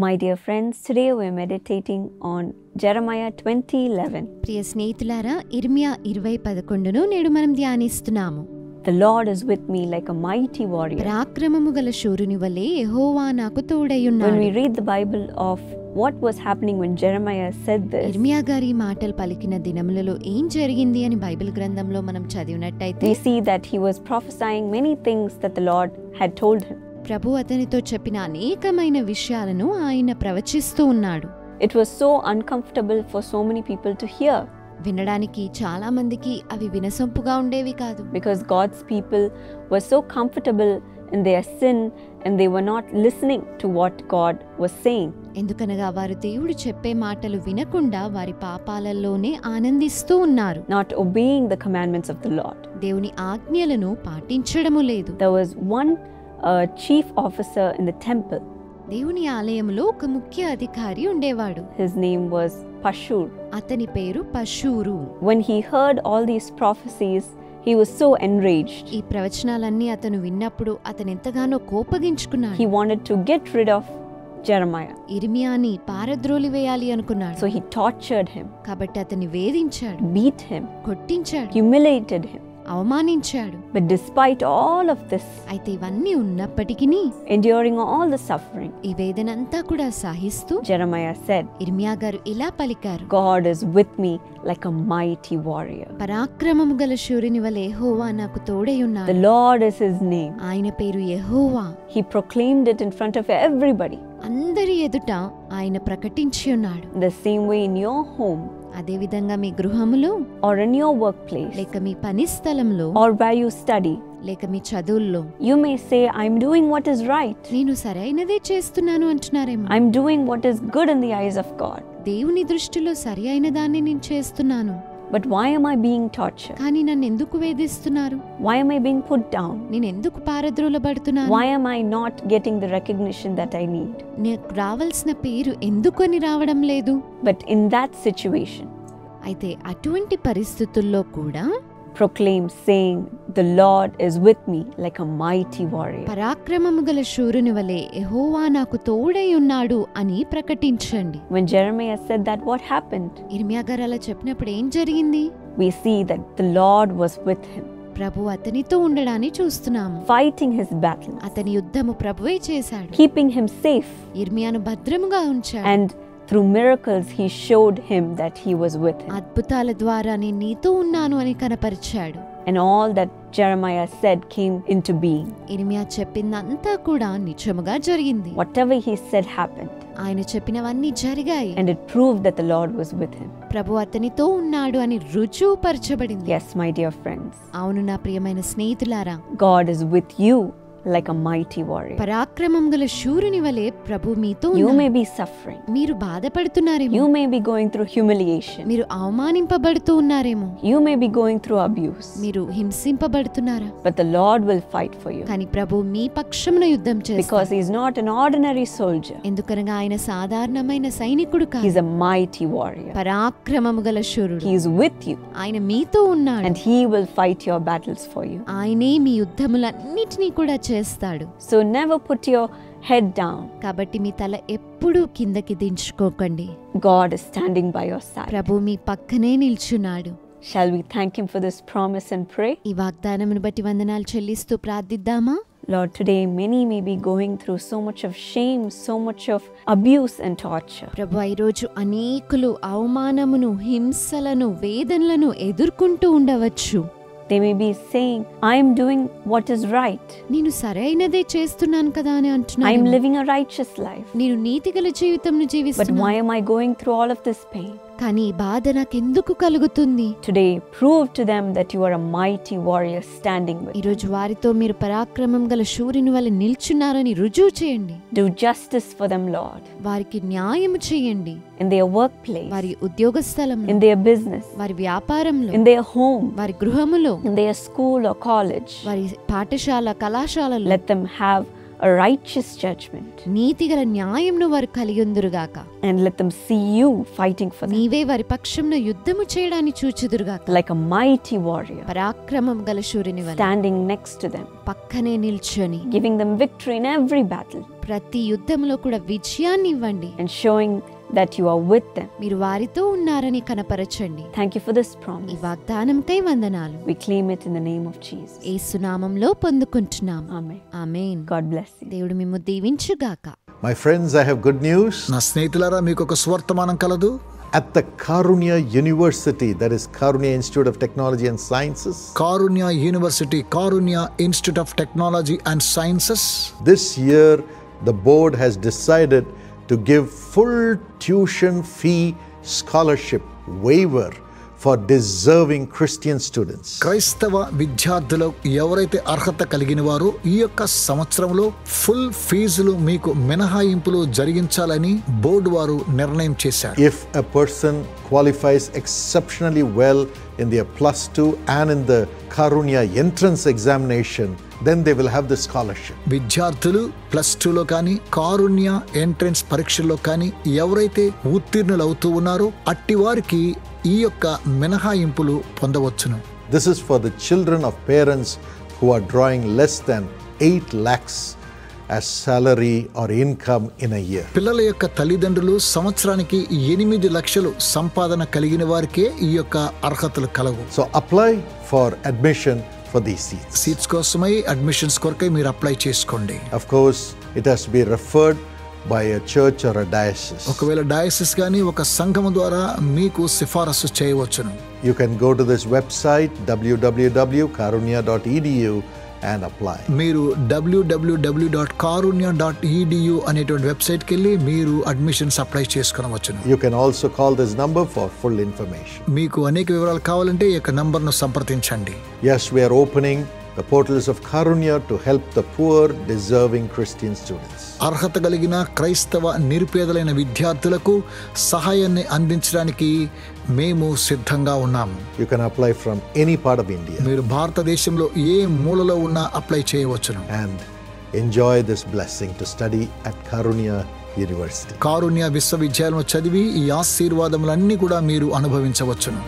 My dear friends, today we are meditating on Jeremiah 20:11. ప్రియ స్నేహితులారా, ఇర్మియా 20:11ను నేడు మనం ధ్యానిస్తున్నాము. The Lord is with me like a mighty warrior. పరాక్రమము గల శూరుని వలె యెహోవా నాకు తోడయ్యున్నాడు. When we read the Bible of what was happening when Jeremiah said this, ఇర్మియా గారి మాటలు పలికిన దినములలో ఏం జరిగింది అని బైబిల్ గ్రంథంలో మనం చదివినట్టయితే we see that he was prophesying many things that the Lord had told him. ప్రభు అతనితో చెప్పిన అనేకమైన విషయాలను ఆయన ప్రవచిస్తూ ఉన్నాడు. It was so uncomfortable for so many people to hear. వినడానికి చాలా మందికి అవి వినసొంపుగా ఉండేవి కాదు. Because God's people were so comfortable in their sin and they were not listening to what God was saying. ఎందుకనగా వారు దేవుడు చెప్పే మాటలు వినకుండా వారి పాపాలలోనే ఆనందిస్తూ ఉన్నారు. Not obeying the commandments of the Lord. దేవుని ఆజ్ఞలను పాటించడము లేదు. There was one chief officer in the temple. దేవుని ఆలయంలో ఒక ముఖ్య అధికారి ఉండేవాడు. His name was Pashur. అతని పేరు Pashhur. When he heard all these prophecies, he was so enraged. ఈ ప్రవచనాలన్నీ అతను విన్నప్పుడు అతను ఎంతగానో కోపగించుకున్నాడు. He wanted to get rid of Jeremiah. ఇర్మియాని పారద్రోలి వేయాలి అనుకున్నాడు. So he tortured him, కాబట్టి అతన్ని వేధించాడు, beat him, కొట్టించాడు, humiliated him. అవమానించాడు. But despite all of this, అయితే ఇవన్నీ ఉన్నప్పటికీ enduring all the suffering, ఈ వేదనంతా కూడా సహిస్తూ Jeremiah said, ఇర్మియా గారు ఇలా పలికారు, God is with me like a mighty warrior. పరాక్రమము గల శూరుని వలె యెహోవా నాకు తోడై ఉన్నాడు. The Lord is his name. ఆయన పేరు యెహోవా. He proclaimed it in front of everybody. అందరి ఎదుట ఆయన ప్రకటించి ఉన్నాడు. The same way in your home, అదే విధంగా మీ గృహములో, or in your workplace, లేక మీ పని స్థలంలో, or where you study, లేక మీ చదువుల్లో you may say, I'm doing what is right. నేను సరైనదే చేస్తున్నాను అంటున్నారేమో. I'm doing what is good in the eyes of God. దేవుని దృష్టిలో సరి అయిన దాన్ని నేను చేస్తున్నాను. But why am I being tortured? కానీ నన్ను ఎందుకు వేధిస్తున్నారు? Why am I being put down? నేను ఎందుకు పారద్రోలబడుతున్నాను? Why am I not getting the recognition that I need? నాకు రావాల్సిన పేరు ఎందుకని రావడం లేదు? But in that situation, అయితే అటువంటి పరిస్థితుల్లో కూడా proclaim, saying, the Lord is with me like a mighty warrior. పరాక్రమము గల శూరుని వలె యెహోవా నాకు తోడై ఉన్నాడు అని ప్రకటించండి. When Jeremiah said that, what happened? ఇర్మియా గారు అలా చెప్పినప్పుడు ఏం జరిగింది? We see that the Lord was with him, ప్రభు అతనితో ఉండడాన్ని చూస్తున్నాము. fighting his battles, అతని యుద్ధము ప్రభువే చేశాడు. keeping him safe, ఇర్మియాను భద్రముగా ఉంచాడు. and through miracles he showed him that he was with him. అద్భుతాల ద్వారా నేను నీతో ఉన్నాను అని కనపరిచాడు. And all that Jeremiah said came into being. ఇర్మియా చెప్పిందంతా కూడా నిజముగా జరిగింది. Whatever he said happened. ఆయన చెప్పినవన్నీ జరిగాయి. And it proved that the Lord was with him. ప్రభు అతనితో ఉన్నాడు అని రుజువుపరచబడింది. Yes, my dear friends. అవును నా ప్రియమైన స్నేహితులారా, God is with you like a mighty warrior. పరాక్రమం గల శూరుని వలె ప్రభు మీతో You ఉన్నాడు. may be suffering. మీరు బాధపడుతున్నారేమో. You may be going through humiliation. మీరు అవమానింపబడుతూ ఉన్నారేమో. You may be going through abuse. మీరు హింసింపబడుతున్నారా? But the Lord will fight for you. కానీ ప్రభు మీ పక్షమున యుద్ధం Because చేస్తాడు. he is not an ordinary soldier. ఎందుకనగా ఆయన సాధారణమైన సైనికుడు He is కాదు. a mighty warrior. పరాక్రమము గల శూరుడు. He is with you. ఆయన మీతో ఉన్నాడు. And he will fight your battles for you. ఆయనే మీ యుద్ధములన్నిటినీ కూడా చేస్తాడు. So never put your head down. కాబట్టి మీ తల ఎప్పుడూ కిందకి దించుకోకండి. God is standing by your side. ప్రభు మీ పక్కనే నిల్చున్నాడు. Shall we thank him for this promise and pray? ఈ వాగ్దానమును బట్టి వందనాలు చెల్లిస్తూ ప్రార్థిద్దామా? Lord, today many may be going through so much of shame, so much of abuse and torture. ప్రభు ఈరోజు అనేకులు అవమానమును, హింసలను, వేదనలను ఎదుర్కొంటూ ఉండవచ్చు. They may be saying, I am doing what is right. నేను సరైనదే చేస్తున్నాను కదా అని I am అంటున్నాను. living a righteous life. నేను నీతిగల జీవితంను But జీవిస్తున్నాను. why am I going through all of this pain? కానీ ఈ బాధ నాకెందుకు కలుగుతుంది? Today, prove to them that you are a mighty warrior standing with them. ఈరోజు వారితో మీరు పరాక్రమం గల శూరుని వలె నిల్చున్నారని రుజువు చేయండి. Do justice for them, Lord, వారికి న్యాయము చేయండి. in their workplace, వారి ఉద్యోగ స్థలంలో, in their business, వారి వ్యాపారంలో, in their home, వారి గృహములో, in their school or college. వారి పాఠశాల, కళాశాలలో Let them have a righteous judgment. నీతిగల న్యాయంను వారు కలిగిందురుగాక. And let them see you fighting for them నీవే వారి పక్షంలో యుద్ధము చేయడాన్ని చూచుదురుగాక. like a mighty warrior, పరాక్రమం గల శూరుని వలె standing next to them, పక్కనే నిల్చొని giving them victory in every battle. ప్రతి యుద్ధంలో కూడా విజయాన్ని ఇవ్వండి. and showing that you are with them. మీరు వారితో ఉన్నారని కనపరచండి. Thank you for this ఈ promise. వాగ్దానంకై వందనాలు. We claim it in the name of Jesus. యేసు నామములో పొందుకుంటున్నాం. Amen. Amen. God bless you. దేవుడు మిమ్ము దీవించుగాక. My friends, I have good news. నా స్నేహితులారా, మీకు ఒక సువర్తమానం కలదు. At the Karunya University, that is Karunya Institute of Technology and Sciences, Karunya university, Karunya institute of technology and sciences, this year the board has decided to give full tuition fee scholarship waiver for deserving Christian students. క్రైస్తవ విద్యార్థులు ఎవరైతే అర్హత కలిగిన వారు ఈ యొక్క సంవత్సరంలో full ఫీజులు మీకు మినహాయింపులు జరిగించాలని బోర్డు వారు నిర్ణయం చేశారు. If a person qualifies exceptionally well in their +2 and in the Karunya entrance examination, then they will have the scholarship. విద్యార్థులు +2లో కానీ కారుణ్య ఎంట్రన్స్ పరీక్షల్లో కానీ ఎవరైతే ఉత్తీర్ణులు అవుతూ ఉన్నారో అట్టి వారికి ఈ యొక్క మినహాయింపులు పొందవచ్చును. This is for the children of parents who are drawing less than 8 lakhs as salary or income in a year. పిల్లల యొక్క తల్లిదండ్రులు సంవత్సరానికి 8 లక్షలు సంపాదన కలిగిన వారికే ఈ యొక్క అర్హతలు కలవు. So apply for admission for these seats. Seats కోసమై అడ్మిషన్స్ కొరకై మీరు అప్లై చేసుకోండి. Of course, it has to be referred by a church or a diocese. ఒకవేళ డయాసిస్ గాని ఒక సంఘము ద్వారా మీకు సిఫారసు చేయవచ్చును. You can go to this website www.karunya.edu and apply. మీరు www.karunya.edu అనేటువంటి వెబ్సైట్కి వెళ్ళి మీరు అడ్మిషన్స్ అప్లై చేసుకొనవచ్చును. You can also call this number for full information. మీకు అనేక వివరాలు కావాలంటే ఈ యొక్క నంబర్ను సంప్రదించండి. Yes, we are opening the portals of Karunya to help the poor, deserving Christian students. అర్హత కలిగిన క్రైస్తవ నిరుపేదలైన విద్యార్థులకు సహాయాన్ని అందించడానికి మేము సిద్ధంగా ఉన్నాము. You can apply from any part of India మీరు భారతదేశంలో ఏ మూలలో ఉన్నా అప్లై చేయవచ్చును. and enjoy this blessing to study at Karunya University. కారుణ్య విశ్వవిద్యాలయంలో చదివి ఈ ఆశీర్వాదములన్నీ కూడా మీరు అనుభవించవచ్చును.